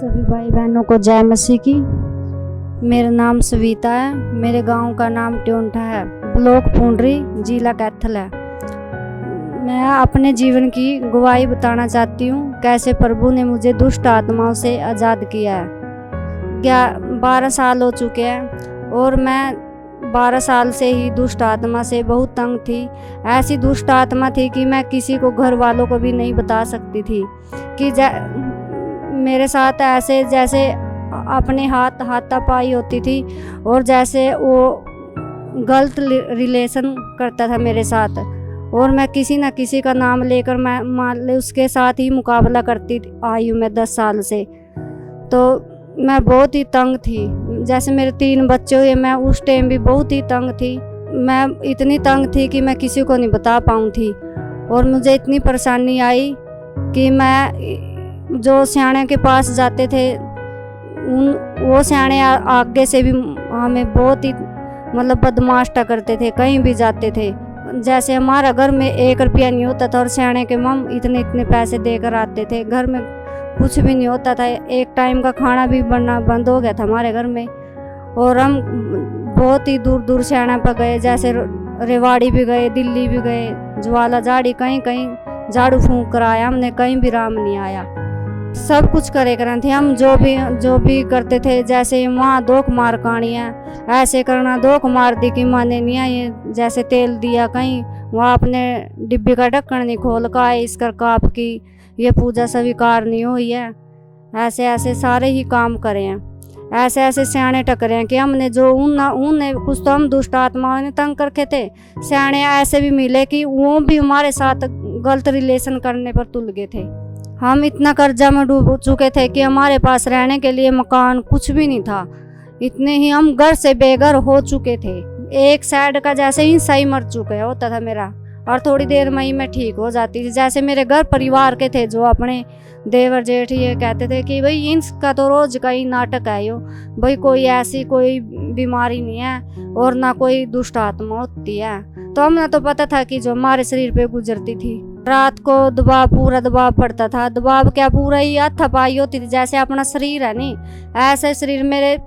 सभी भाई बहनों को जय मसीह की। मेरा नाम सविता है। मेरे गांव का नाम ट्योंठा है, ब्लॉक पुंडरी, जिला कैथल है। मैं अपने जीवन की गवाही बताना चाहती हूँ, कैसे प्रभु ने मुझे दुष्ट आत्माओं से आज़ाद किया है। 12 साल हो चुके हैं और मैं 12 साल से ही दुष्ट आत्मा से बहुत तंग थी। ऐसी दुष्ट आत्मा थी कि मैं किसी को, घर वालों को भी नहीं बता सकती थी कि मेरे साथ ऐसे जैसे अपने हाथापाई होती थी और जैसे वो गलत रिलेशन करता था मेरे साथ, और मैं किसी न किसी का नाम लेकर मैं मान ले उसके साथ ही मुकाबला करती आई हूँ मैं 10 साल से। तो मैं बहुत ही तंग थी। जैसे मेरे 3 बच्चे हुए, मैं उस टाइम भी बहुत ही तंग थी। मैं इतनी तंग थी कि मैं किसी को नहीं बता पाऊँ थी, और मुझे इतनी परेशानी आई कि मैं जो सियाने के पास जाते थे वो सियाने आगे से भी हमें बहुत ही मतलब बदमाशता करते थे। कहीं भी जाते थे, जैसे हमारा घर में 1 रुपया नहीं होता था और सियाने के मम इतने पैसे देकर आते थे। घर में कुछ भी नहीं होता था, एक टाइम का खाना भी बनना बंद हो गया था हमारे घर में। और हम बहुत ही दूर दूर सियाना पर गए, जैसे रेवाड़ी भी गए, दिल्ली भी गए, ज्वाला झाड़ी, कहीं कहीं झाड़ू फूंक कर आया हमने, कहीं भी राम नहीं आया। सब कुछ करे करन थे हम, जो भी करते थे। जैसे वहाँ दोख मार कहानी है, ऐसे करना, दोख मार दी कि माने नहीं आए, जैसे तेल दिया कहीं, वहाँ अपने डिब्बी का ढक्कन नहीं खोल का इस कर काप की ये पूजा स्वीकार नहीं हुई है। ऐसे ऐसे सारे ही काम करे हैं, ऐसे ऐसे सियाने टकरे हैं कि हमने जो उनने कुछ तो हम दुष्ट आत्माओं ने तंग करके थे। सियाने ऐसे भी मिले कि वो भी हमारे साथ गलत रिलेशन करने पर तुल गए थे। हम इतना कर्जा में डूब चुके थे कि हमारे पास रहने के लिए मकान कुछ भी नहीं था। इतने ही हम घर से बेघर हो चुके थे। एक साइड का जैसे ही सही मर चुके होता था मेरा, और थोड़ी देर में ही मैं ठीक हो जाती थी। जैसे मेरे घर परिवार के थे, जो अपने देवर जेठ ये कहते थे कि भाई इनका तो रोज का ही नाटक है यो, भाई कोई ऐसी कोई बीमारी नहीं है और ना कोई दुष्ट आत्मा होती है। तो हमें तो पता था कि जो हमारे शरीर पे गुजरती थी, रात को पूरा दबाव पड़ता था। दबाव क्या, पूरा ही हाथापाई होती थी। जैसे अपना शरीर है नी, ऐसे शरीर मेरे,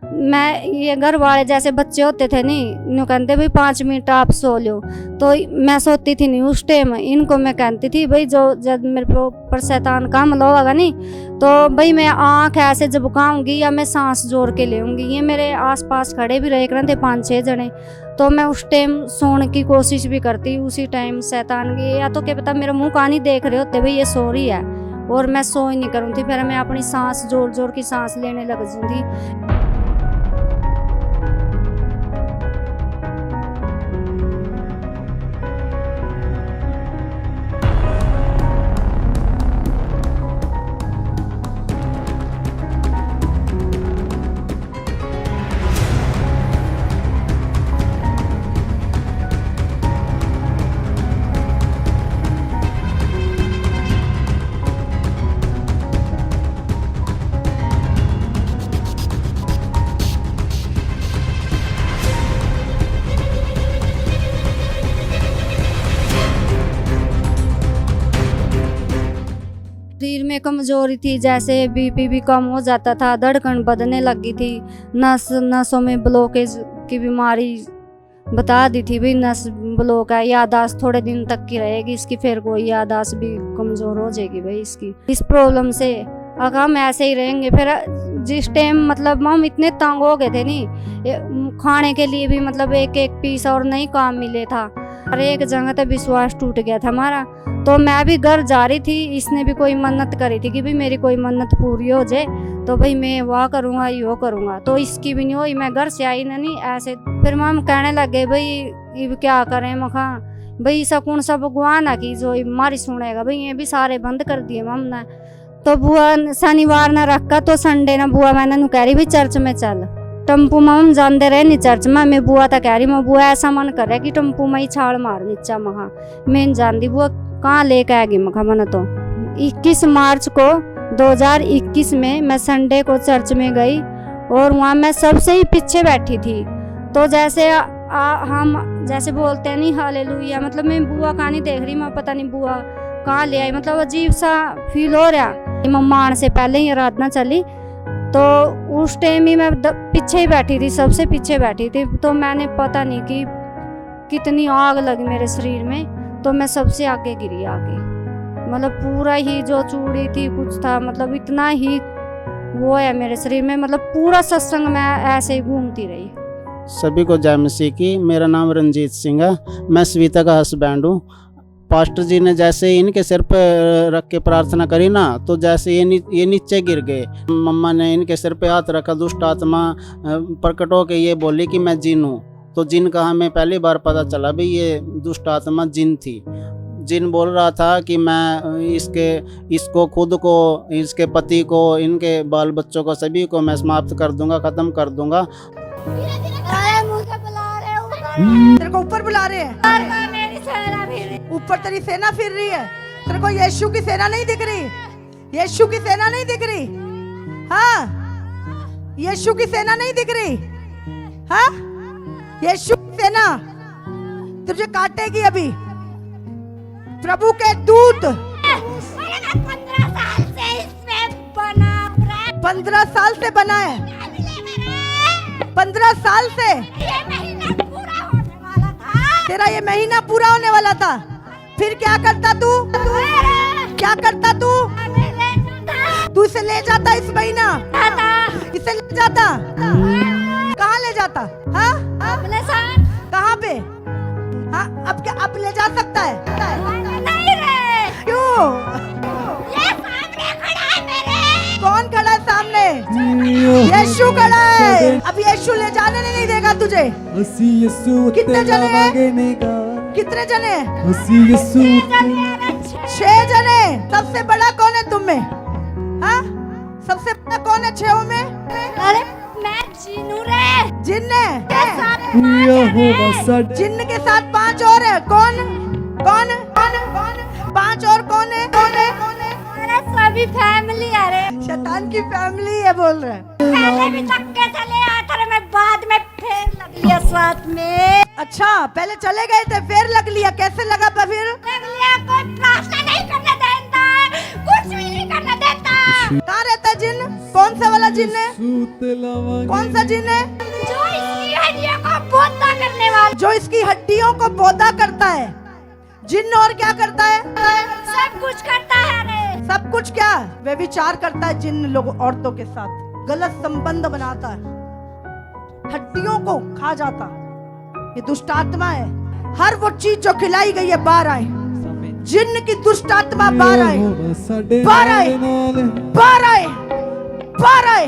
मैं ये घर वाले जैसे बच्चे होते थे नी, इन्हों कहते भाई 5 मिनट आप सो लो, तो मैं सोती थी नहीं उस टाइम। इनको मैं कहती थी भाई जो जब मेरे पर शैतान का हमला होगा नी, तो भाई मैं आँख ऐसे झपकाऊंगी या मैं सांस जोड़ के लेऊंगी। ये मेरे आसपास खड़े भी रहे करते 5-6 जने, तो मैं उस टाइम सोने की कोशिश भी करती। उसी टाइम शैतान की, या तो क्या पता मेरा मुँह कहानी देख रहे होते भाई ये सो रही है, और मैं सो ही नहीं करूँ थी। फिर मैं अपनी सांस जोड़ जोड़ की सांस लेने लग जाती। शरीर में कमजोरी थी, जैसे बीपी भी कम हो जाता था, धड़कन बढ़ने लगी थी, नसों में ब्लॉकेज की बीमारी बता दी थी भाई नस ब्लॉक है, याददाश्त थोड़े दिन तक की रहेगी इसकी, फिर कोई याददाश्त भी कमजोर हो जाएगी भाई इसकी। इस प्रॉब्लम से अगर हम ऐसे ही रहेंगे, फिर जिस टाइम मतलब हम इतने तंग हो गए थे नी, खाने के लिए भी मतलब एक पीस और नहीं काम मिले था, और एक जगह तक विश्वास टूट गया था हमारा। तो मैं भी घर जा रही थी, इसने भी कोई मन्नत करी थी कि भाई मेरी कोई मन्नत पूरी हो जाए तो भाई मैं वाह करूँगा यो करूँगा, तो इसकी भी नहीं हुई। मैं घर से आई ना नहीं ऐसे, फिर हम कहने लगे भाई ये क्या करें। मखा भाई सकून सब भगवान है कि जो हमारी सुनेगा, भाई ये भी सारे बंद कर दिए हमने। तो बुआ शनिवार ना रखा, तो संडे ना बुआ मैंने कह रही भाई चर्च में चल। टम्पू में हम जाते रहे नहीं चर्च में, मैं बुआ तक कह रही मैं बुआ ऐसा मन कर रहा कि टम्पू में ही छाल मार नीचा। महा मैं जानती बुआ कहाँ लेके आएगी। मखा मन तो 21 मार्च को 2021 में मैं संडे को चर्च में गई, और वहाँ मैं सबसे ही पीछे बैठी थी। तो जैसे हम जैसे बोलते हैं नहीं हालेलुया, मतलब मैं बुआ कहाँ नहीं देख रही, मैं पता नहीं बुआ कहाँ ले आई, मतलब अजीब सा फील हो रहा। मम्मा आने से पहले ही आराधना चली, तो उस टाइम ही मैं पीछे ही बैठी थी, सबसे पीछे बैठी थी। तो मैंने पता नहीं कि कितनी आग लगी मेरे शरीर में, तो मैं सबसे आगे गिरी आगे। मतलब पूरा ही जो चूड़ी थी कुछ था, मतलब इतना ही वो है मेरे शरीर में, मतलब पूरा सत्संग में ऐसे ही घूमती रही। सभी को जय मसीह की। मेरा नाम रंजीत सिंह है, मैं सविता का हस्बैंड हूँ। पास्टर जी ने जैसे इनके सिर पर रख के प्रार्थना करी ना, तो जैसे ये नीचे गिर गए। मम्मा ने इनके सिर पे हाथ रखा, दुष्ट आत्मा प्रकट होकर ये बोली कि मैं जिन हूँ। तो जिन का हमें पहली बार पता चला भी ये दुष्ट आत्मा जिन थी। जिन बोल रहा था कि मैं इसको खुद को, इसके पति को, इनके बाल बच्चों को, सभी को मैं समाप्त कर दूंगा, ख़त्म कर दूंगा। तेरे को ऊपर बुला रहे हैं, ऊपर तेरी सेना फिर रही है। तेरे को यीशु की सेना नहीं दिख रही? यीशु की सेना नहीं दिख रही? हाँ, यीशु की सेना नहीं दिख रही? हाँ, यीशु की सेना तुझे काटेगी अभी। प्रभु के दूत 15 साल से बना है, 15 साल से तेरा ये महीना पूरा होने वाला था। फिर क्या करता तू? क्या करता तू? तू इसे ले जाता इस महीना, इसे ले जाता। कहाँ ले जाता? हाँ, अपने साथ। कहाँ पे? हाँ, अब क्या अब ले जा सकता है? नहीं रे। क्यों? ये सामने खड़ा है मेरे। कौन खड़ा है सामने? यीशु खड़ा है। अब यीशु ले जाने नहीं देगा तुझे। कितने जने हैं? कितने जने? 6 जने। सबसे बड़ा कौन है तुम में? हाँ, सबसे बड़ा कौन है 6 में? अरे मैं जिन्नू रे। जिन्न है। जिन्न के साथ 5 और है। कौन कौन कौन कौन? 5 और कौन है? कौन है? अरे सभी फैमिली है रे। शैतान की फैमिली है बोल रहे। पहले भी धक्के चले आए थे, मैं बाद में फिर लग लिया साथ में। अच्छा, पहले चले गए थे फिर लग लिया। कैसे लगा फिर? लग लिया। कोई प्रार्थना नहीं करने देता, कुछ भी नहीं करने देता। कहाँ रहता है जिन? कौन सा वाला जिन है? कौन सा जिन है? जो इसकी हड्डियों को बोधा करने वाला। जो इसकी हड्डियों को बोधा करता है। जिन और क्या करता है? सब कुछ करता है रे। सब कुछ क्या? वे विचार करता है जिन लोग औरतों के साथ, गलत संबंध बनाता है, हड्डियों को खा जाता। ये दुष्ट आत्मा है। हर वो चीज जो खिलाई गई है बाहर आए। जिन्न की दुष्ट आत्मा बाहर आए, बाहर आए, बाहर आए, बाहर आए।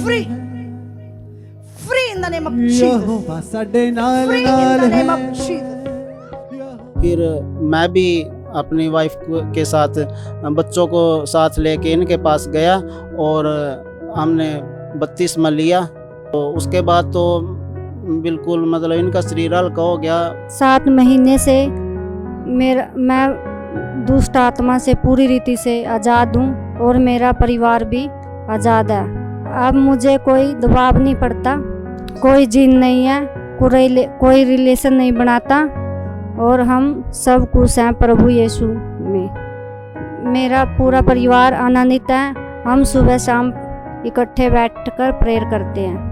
Free, free in the name of Jesus, free in the name of Jesus. फिर मैं भी अपनी वाइफ के साथ, बच्चों को साथ लेके इनके पास गया और हमने बपतिस्मा लिया। तो उसके बाद तो बिल्कुल मतलब इनका शरीर हल्का हो गया। 7 महीने से मैं दुष्ट आत्मा से पूरी रीति से आज़ाद हूँ और मेरा परिवार भी आज़ाद है। अब मुझे कोई दबाव नहीं पड़ता, कोई जिन नहीं है, कोई रिलेशन नहीं बनाता और हम सब खुश हैं प्रभु यीशु में। मेरा पूरा परिवार आनंदित है। हम सुबह शाम इकट्ठे बैठकर प्रेयर करते हैं।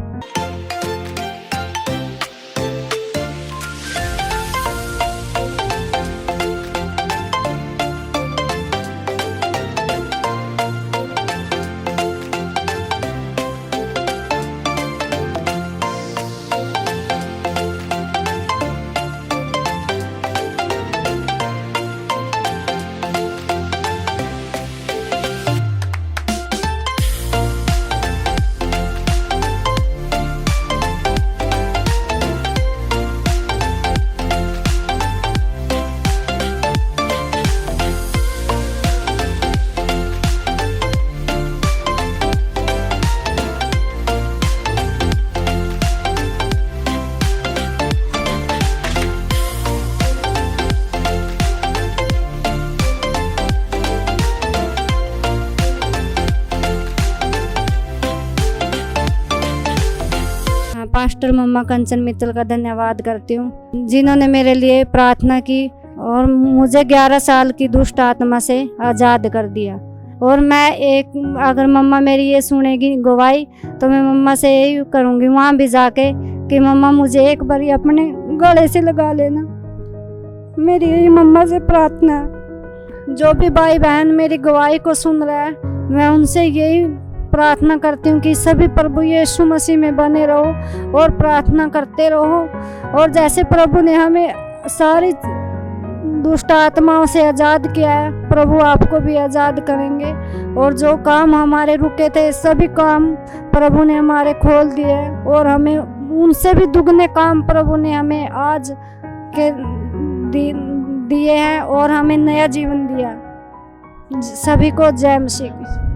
पास्टर मम्मा कंचन मित्तल का धन्यवाद करती हूँ, जिन्होंने मेरे लिए प्रार्थना की और मुझे 11 साल की दुष्ट आत्मा से आज़ाद कर दिया। और मैं अगर मम्मा मेरी ये सुनेगी गवाही तो मैं मम्मा से यही करूँगी वहाँ भी जाके कि मम्मा मुझे एक बार अपने गले से लगा लेना। मेरी यही मम्मा से प्रार्थना है। जो भी भाई बहन मेरी गवाही को सुन रहा है मैं उनसे यही प्रार्थना करती हूँ कि सभी प्रभु यीशु मसीह में बने रहो और प्रार्थना करते रहो। और जैसे प्रभु ने हमें सारी दुष्ट आत्माओं से आज़ाद किया है, प्रभु आपको भी आज़ाद करेंगे। और जो काम हमारे रुके थे सभी काम प्रभु ने हमारे खोल दिए और हमें उनसे भी दुगने काम प्रभु ने हमें आज के दिए हैं और हमें नया जीवन दिया। सभी को जय मसीह की।